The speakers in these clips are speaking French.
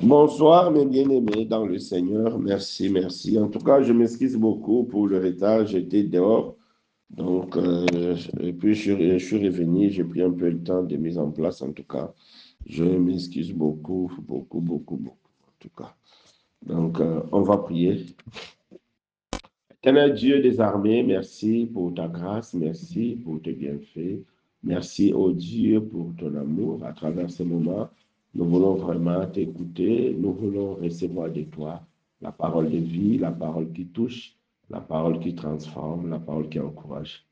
Bonsoir, mes bien-aimés dans le Seigneur. Merci, merci. En tout cas, je m'excuse beaucoup pour le retard. J'étais dehors. Donc, et puis je suis revenu. J'ai pris un peu le temps de mise en place. En tout cas, je m'excuse beaucoup, beaucoup, beaucoup, beaucoup. En tout cas. Donc, on va prier. Éternel Dieu des armées, merci pour ta grâce. Merci pour tes bienfaits. Merci, ô Dieu, pour ton amour à travers ce moment. Nous voulons vraiment t'écouter. Nous voulons recevoir de toi la parole de vie, la parole qui touche, la parole qui transforme, la parole qui encourage.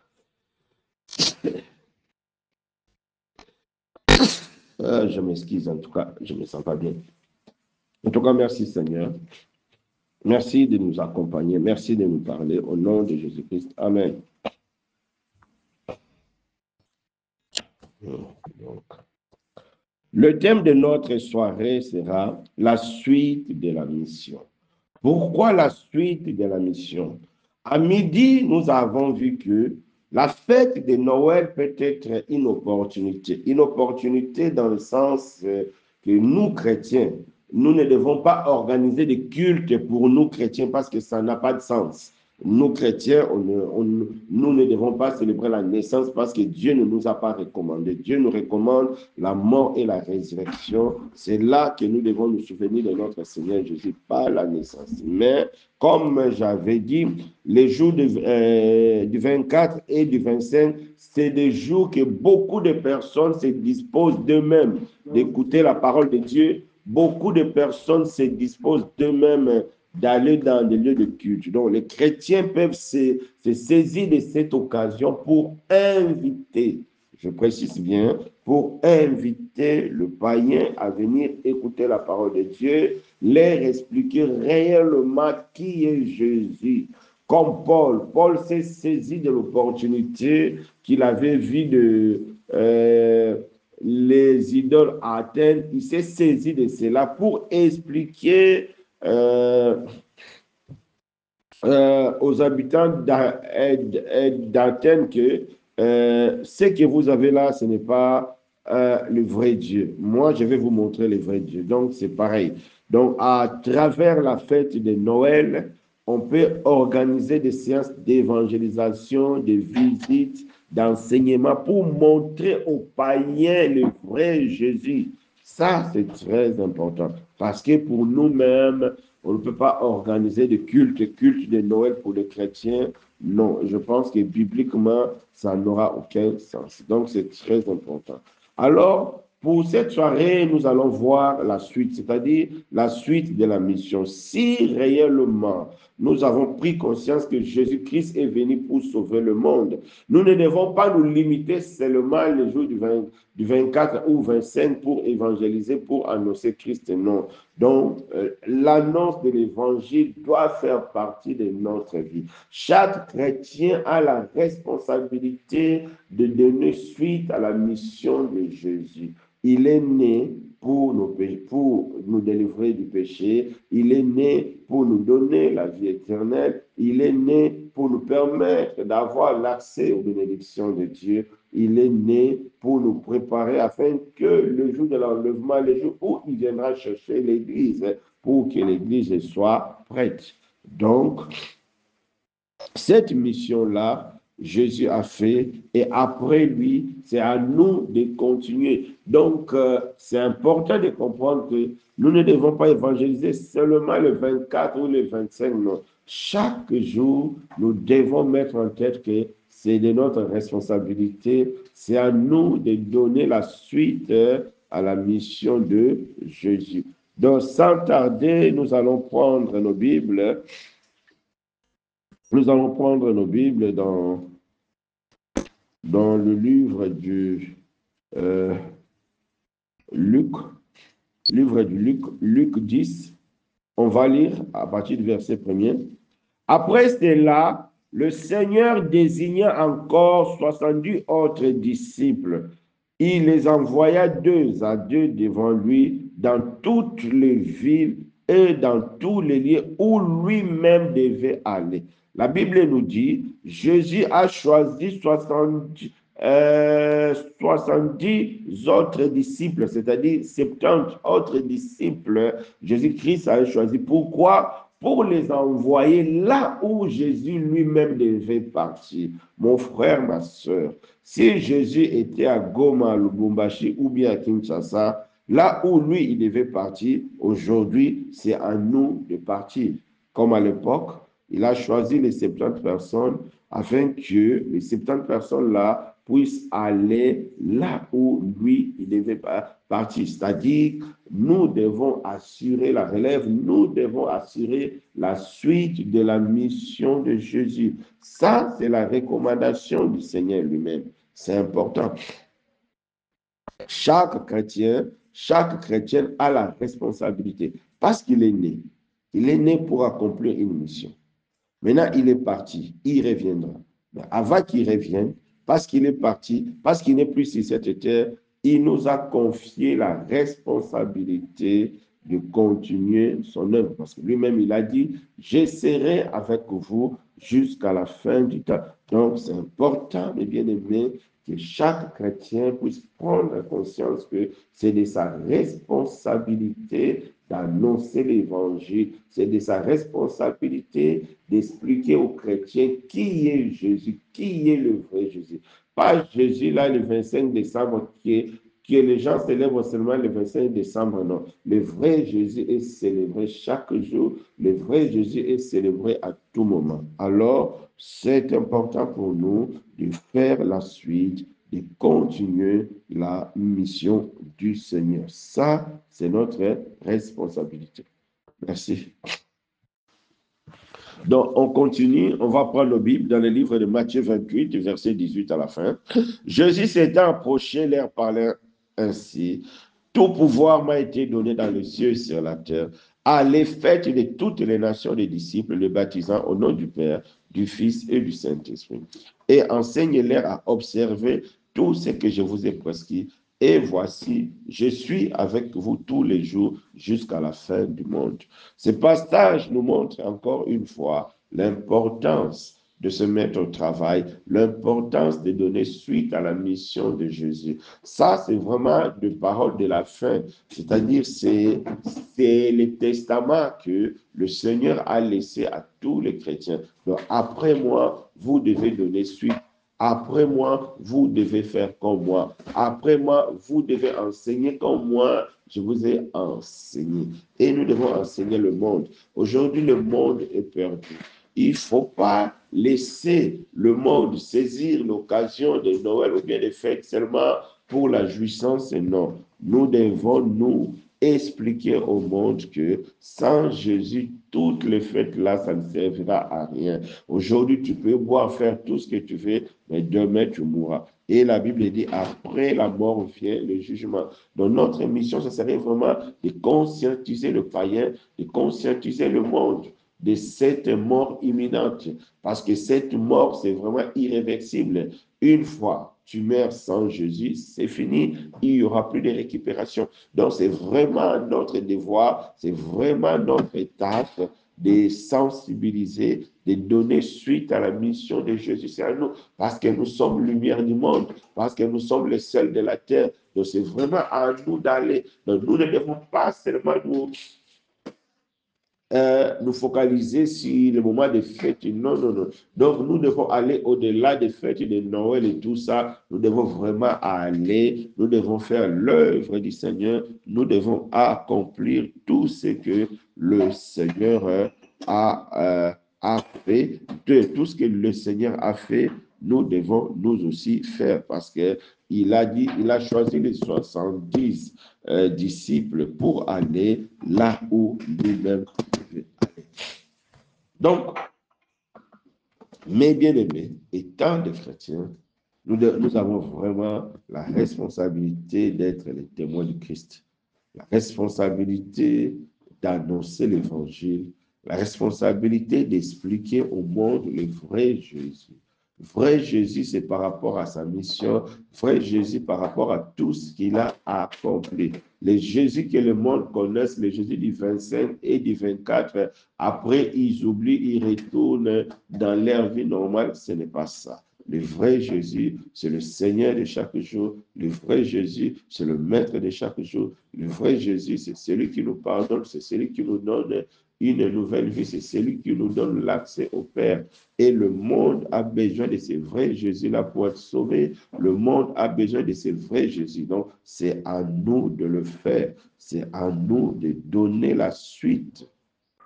Je m'excuse, en tout cas, je ne me sens pas bien. En tout cas, merci Seigneur. Merci de nous accompagner. Merci de nous parler. Au nom de Jésus-Christ. Amen. Donc, le thème de notre soirée sera la suite de la mission. Pourquoi la suite de la mission? À midi, nous avons vu que la fête de Noël peut être une opportunité. Une opportunité dans le sens que nous, chrétiens, nous ne devons pas organiser des cultes pour nous, chrétiens, parce que ça n'a pas de sens. Nous, chrétiens, nous ne devons pas célébrer la naissance parce que Dieu ne nous a pas recommandé. Dieu nous recommande la mort et la résurrection. C'est là que nous devons nous souvenir de notre Seigneur Jésus, pas la naissance. Mais, comme j'avais dit, les jours du 24 et du 25, c'est des jours que beaucoup de personnes se disposent d'eux-mêmes d'écouter la parole de Dieu. Beaucoup de personnes se disposent d'eux-mêmes d'aller dans des lieux de culte. Donc, les chrétiens peuvent se saisir de cette occasion pour inviter, je précise bien, pour inviter le païen à venir écouter la parole de Dieu, leur expliquer réellement qui est Jésus. Comme Paul s'est saisi de l'opportunité qu'il avait vue de les idoles à Athènes. Il s'est saisi de cela pour expliquer aux habitants d'Athènes que ce que vous avez là, ce n'est pas le vrai Dieu. Moi, je vais vous montrer le vrai Dieu. Donc, c'est pareil. Donc, à travers la fête de Noël, on peut organiser des séances d'évangélisation, de visites, d'enseignement pour montrer aux païens le vrai Jésus. Ça, c'est très important parce que pour nous-mêmes, on ne peut pas organiser de culte de Noël pour les chrétiens. Non, je pense que bibliquement, ça n'aura aucun sens. Donc, c'est très important. Alors, pour cette soirée, nous allons voir la suite, c'est-à-dire la suite de la mission. Si réellement nous avons pris conscience que Jésus-Christ est venu pour sauver le monde, nous ne devons pas nous limiter seulement les jours du 24 ou 25 pour évangéliser, pour annoncer Christ. Non. Donc, l'annonce de l'évangile doit faire partie de notre vie. Chaque chrétien a la responsabilité de donner suite à la mission de Jésus. Il est né pour nous délivrer du péché. Il est né pour nous donner la vie éternelle. Il est né pour nous permettre d'avoir l'accès aux bénédictions de Dieu. Il est né pour nous préparer afin que le jour de l'enlèvement, le jour où il viendra chercher l'Église, pour que l'Église soit prête. Donc, cette mission-là, Jésus a fait et après lui, c'est à nous de continuer. Donc, c'est important de comprendre que nous ne devons pas évangéliser seulement le 24 ou le 25, non. Chaque jour, nous devons mettre en tête que c'est de notre responsabilité, c'est à nous de donner la suite à la mission de Jésus. Donc, sans tarder, nous allons prendre nos Bibles. Nous allons prendre nos Bibles dans le livre du Luc, Luc 10. On va lire à partir du verset 1er. Après cela, le Seigneur désigna encore 70 autres disciples. Il les envoya 2 à 2 devant lui dans toutes les villes et dans tous les lieux où lui-même devait aller. La Bible nous dit, Jésus a choisi 70 autres disciples, c'est-à-dire 70 autres disciples, Jésus-Christ a choisi. Pourquoi? Pour les envoyer là où Jésus lui-même devait partir. Mon frère, ma soeur, si Jésus était à Goma, Lubumbashi ou bien à Kinshasa, là où lui, il devait partir, aujourd'hui, c'est à nous de partir. Comme à l'époque, il a choisi les 70 personnes afin que les 70 personnes-là puissent aller là où lui, il devait partir. C'est-à-dire, nous devons assurer la relève, nous devons assurer la suite de la mission de Jésus. Ça, c'est la recommandation du Seigneur lui-même. C'est important. Chaque chrétien a la responsabilité parce qu'il est né. Il est né pour accomplir une mission. Maintenant, il est parti, il reviendra. Mais avant qu'il revienne, parce qu'il est parti, parce qu'il n'est plus sur cette terre, il nous a confié la responsabilité de continuer son œuvre. Parce que lui-même, il a dit, je serai avec vous jusqu'à la fin du temps. Donc, c'est important, mes bien-aimés, que chaque chrétien puisse prendre conscience que c'est de sa responsabilité d'annoncer l'évangile, c'est de sa responsabilité d'expliquer aux chrétiens qui est Jésus, qui est le vrai Jésus. Pas Jésus là le 25 décembre que les gens célèbrent seulement le 25 décembre, non. Le vrai Jésus est célébré chaque jour, le vrai Jésus est célébré à tout moment. Alors, c'est important pour nous de faire la suite, de continuer la mission du Seigneur. Ça, c'est notre responsabilité. Merci. Donc, on continue, on va prendre la Bible dans le livre de Matthieu 28, verset 18 à la fin. Jésus s'étant approché, leur parlait ainsi. Tout pouvoir m'a été donné dans les cieux et sur la terre. Allez, faites de toutes les nations des disciples, les baptisant au nom du Père, du Fils et du Saint-Esprit. Et enseignez-leur à observer tout ce que je vous ai prescrit. Et voici, je suis avec vous tous les jours jusqu'à la fin du monde. Ce passage nous montre encore une fois l'importance de se mettre au travail, l'importance de donner suite à la mission de Jésus. Ça, c'est vraiment des paroles de la fin, c'est-à-dire c'est le testament que le Seigneur a laissé à tous les chrétiens. Donc, après moi, vous devez donner suite. Après moi, vous devez faire comme moi. Après moi, vous devez enseigner comme moi, je vous ai enseigné. Et nous devons enseigner le monde. Aujourd'hui, le monde est perdu. Il ne faut pas laisser le monde saisir l'occasion de Noël ou bien des fêtes seulement pour la jouissance. Non, nous devons nous expliquer au monde que sans Jésus, toutes les fêtes-là, ça ne servira à rien. Aujourd'hui, tu peux boire, faire tout ce que tu veux, mais demain, tu mourras. Et la Bible dit, après la mort vient le jugement. Donc, notre mission, ce serait vraiment de conscientiser le païen, de conscientiser le monde de cette mort imminente. Parce que cette mort, c'est vraiment irréversible. Une fois tu meurs sans Jésus, c'est fini. Il n'y aura plus de récupération. Donc, c'est vraiment notre devoir, c'est vraiment notre étape de sensibiliser, de donner suite à la mission de Jésus. C'est à nous, parce que nous sommes lumière du monde, parce que nous sommes les seuls de la terre. Donc, c'est vraiment à nous d'aller. Donc, nous ne devons pas seulement nous focaliser sur le moment des fêtes. Non, non, non. Donc, nous devons aller au-delà des fêtes de Noël et tout ça. Nous devons vraiment aller, nous devons faire l'œuvre du Seigneur. Nous devons accomplir tout ce que le Seigneur a fait. De tout ce que le Seigneur a fait, nous devons nous aussi faire parce que il a dit, il a choisi les 70 disciples pour aller là où lui-même devait aller. Donc, mes bien-aimés, étant des chrétiens, nous avons vraiment la responsabilité d'être les témoins du Christ, la responsabilité d'annoncer l'évangile, la responsabilité d'expliquer au monde le vrai Jésus. Vrai Jésus, c'est par rapport à sa mission. Vrai Jésus, par rapport à tout ce qu'il a accompli. Le Jésus que le monde connaisse, le Jésus du 25 et du 24, après, ils oublient, ils retournent dans leur vie normale. Ce n'est pas ça. Le vrai Jésus, c'est le Seigneur de chaque jour. Le vrai Jésus, c'est le Maître de chaque jour. Le vrai Jésus, c'est celui qui nous pardonne, c'est celui qui nous donne une nouvelle vie, c'est celui qui nous donne l'accès au Père. Et le monde a besoin de ce vrai Jésus-là pour être sauvé. Le monde a besoin de ce vrai Jésus. Donc, c'est à nous de le faire. C'est à nous de donner la suite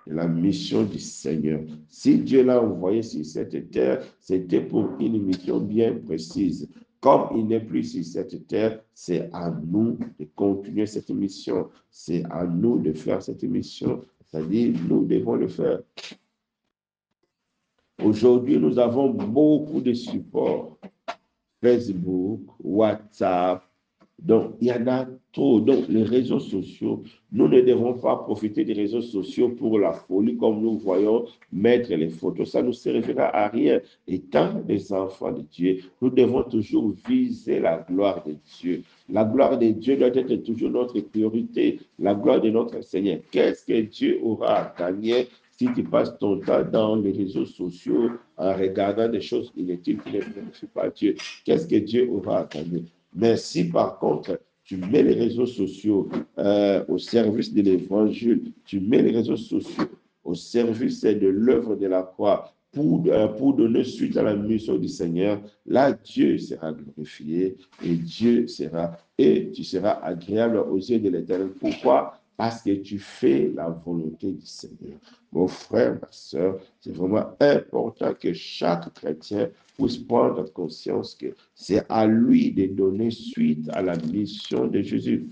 de la mission du Seigneur. Si Dieu l'a envoyé sur cette terre, c'était pour une mission bien précise. Comme il n'est plus sur cette terre, c'est à nous de continuer cette mission. C'est à nous de faire cette mission. C'est-à-dire, nous devons le faire. Aujourd'hui, nous avons beaucoup de supports. Facebook, WhatsApp. Donc, il y en a trop. Donc, les réseaux sociaux, nous ne devons pas profiter des réseaux sociaux pour la folie, comme nous voyons mettre les photos. Ça ne nous servira à rien. Étant des enfants de Dieu, nous devons toujours viser la gloire de Dieu. La gloire de Dieu doit être toujours notre priorité. La gloire de notre Seigneur. Qu'est-ce que Dieu aura à gagner si tu passes ton temps dans les réseaux sociaux en regardant des choses inutiles qui ne glorifient pas Dieu? Qu'est-ce que Dieu aura à gagner? Mais si par contre, tu mets les réseaux sociaux au service de l'évangile, tu mets les réseaux sociaux au service de l'œuvre de la croix pour donner suite à la mission du Seigneur, là, Dieu sera glorifié et tu seras agréable aux yeux de l'Éternel. Pourquoi? Parce que tu fais la volonté du Seigneur. Mon frère, ma soeur, c'est vraiment important que chaque chrétien puisse prendre conscience que c'est à lui de donner suite à la mission de Jésus.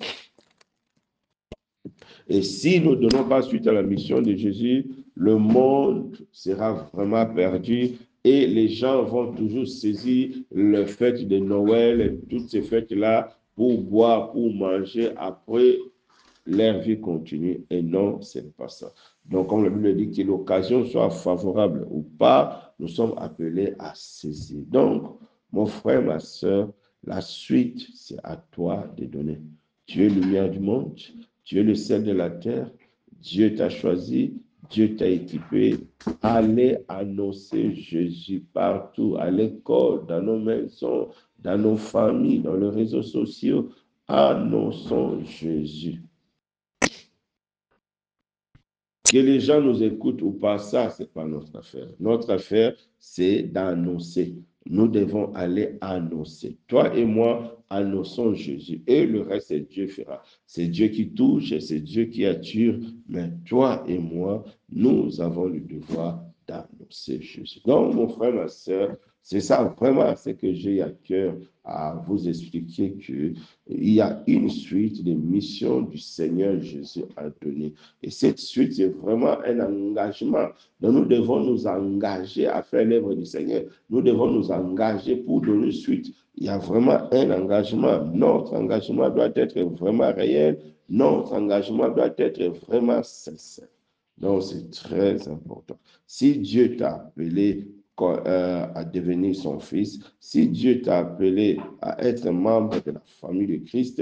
Et si nous ne donnons pas suite à la mission de Jésus, le monde sera vraiment perdu et les gens vont toujours saisir le fête de Noël et toutes ces fêtes-là pour boire, pour manger. Après, leur vie continue. Et non, ce n'est pas ça. Donc, comme la Bible dit, que l'occasion soit favorable ou pas, nous sommes appelés à saisir. Donc, mon frère, ma soeur, la suite, c'est à toi de donner. Tu es lumière du monde, tu es le sel de la terre, Dieu t'a choisi, Dieu t'a équipé. Allez annoncer Jésus partout, à l'école, dans nos maisons, dans nos familles, dans les réseaux sociaux. Annonçons Jésus. Que les gens nous écoutent ou pas, ça, ce n'est pas notre affaire. Notre affaire, c'est d'annoncer. Nous devons aller annoncer. Toi et moi, annonçons Jésus. Et le reste, c'est Dieu fera. C'est Dieu qui touche et c'est Dieu qui attire. Mais toi et moi, nous avons le devoir d'annoncer Jésus. Donc, mon frère, ma soeur, c'est ça vraiment ce que j'ai à cœur à vous expliquer qu'il y a une suite de missions du Seigneur Jésus à donner. Et cette suite, c'est vraiment un engagement. Donc, nous devons nous engager à faire l'œuvre du Seigneur. Nous devons nous engager pour donner suite. Il y a vraiment un engagement. Notre engagement doit être vraiment réel. Notre engagement doit être vraiment sincère. Donc, c'est très important. Si Dieu t'a appelé à devenir son fils, si Dieu t'a appelé à être membre de la famille de Christ,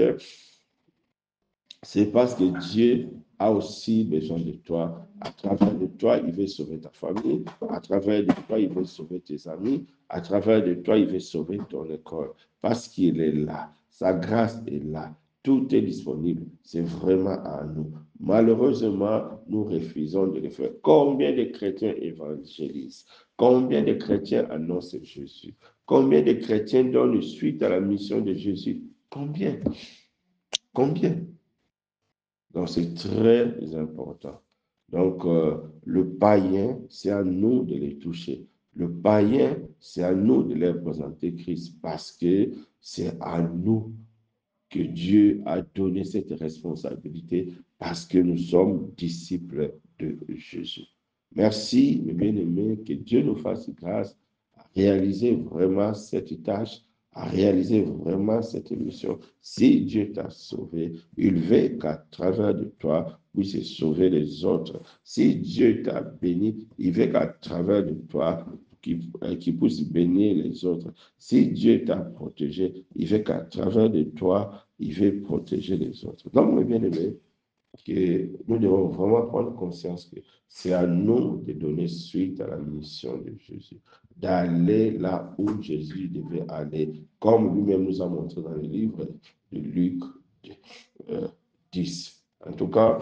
c'est parce que Dieu a aussi besoin de toi. À travers de toi, il veut sauver ta famille. À travers de toi, il veut sauver tes amis. À travers de toi, il veut sauver ton école. Parce qu'il est là. Sa grâce est là. Tout est disponible. C'est vraiment à nous. Malheureusement, nous refusons de le faire. Combien de chrétiens évangélisent? Combien de chrétiens annoncent Jésus? Combien de chrétiens donnent suite à la mission de Jésus? Combien? Combien? Donc, c'est très important. Donc, le païen, c'est à nous de les toucher. Le païen, c'est à nous de leur présenter Christ parce que c'est à nous que Dieu a donné cette responsabilité parce que nous sommes disciples de Jésus. Merci, mes bien-aimés, que Dieu nous fasse grâce à réaliser vraiment cette tâche, à réaliser vraiment cette mission. Si Dieu t'a sauvé, il veut qu'à travers de toi, puisse sauver les autres. Si Dieu t'a béni, il veut qu'à travers de toi, qui puisse bénir les autres. Si Dieu t'a protégé, il veut qu'à travers de toi, il veut protéger les autres. Donc, mes bien-aimés, que nous devons vraiment prendre conscience que c'est à nous de donner suite à la mission de Jésus, d'aller là où Jésus devait aller, comme lui-même nous a montré dans le livre de Luc 10. En tout cas,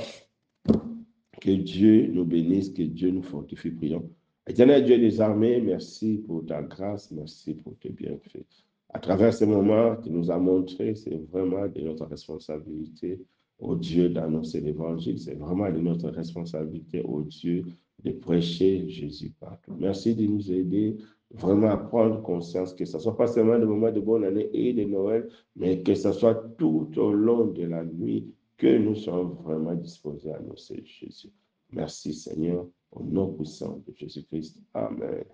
que Dieu nous bénisse, que Dieu nous fortifie, prions. Éternel Dieu des armées, merci pour ta grâce, merci pour tes bienfaits. À travers ces moments, tu nous as montré, c'est vraiment de notre responsabilité, ô Dieu, d'annoncer l'évangile. C'est vraiment de notre responsabilité, ô Dieu, de prêcher Jésus partout. Merci de nous aider vraiment à prendre conscience que ce ne soit pas seulement le moment de bonne année et de Noël, mais que ce soit tout au long de la nuit que nous sommes vraiment disposés à annoncer Jésus. Merci Seigneur, au nom puissant de Jésus-Christ. Amen.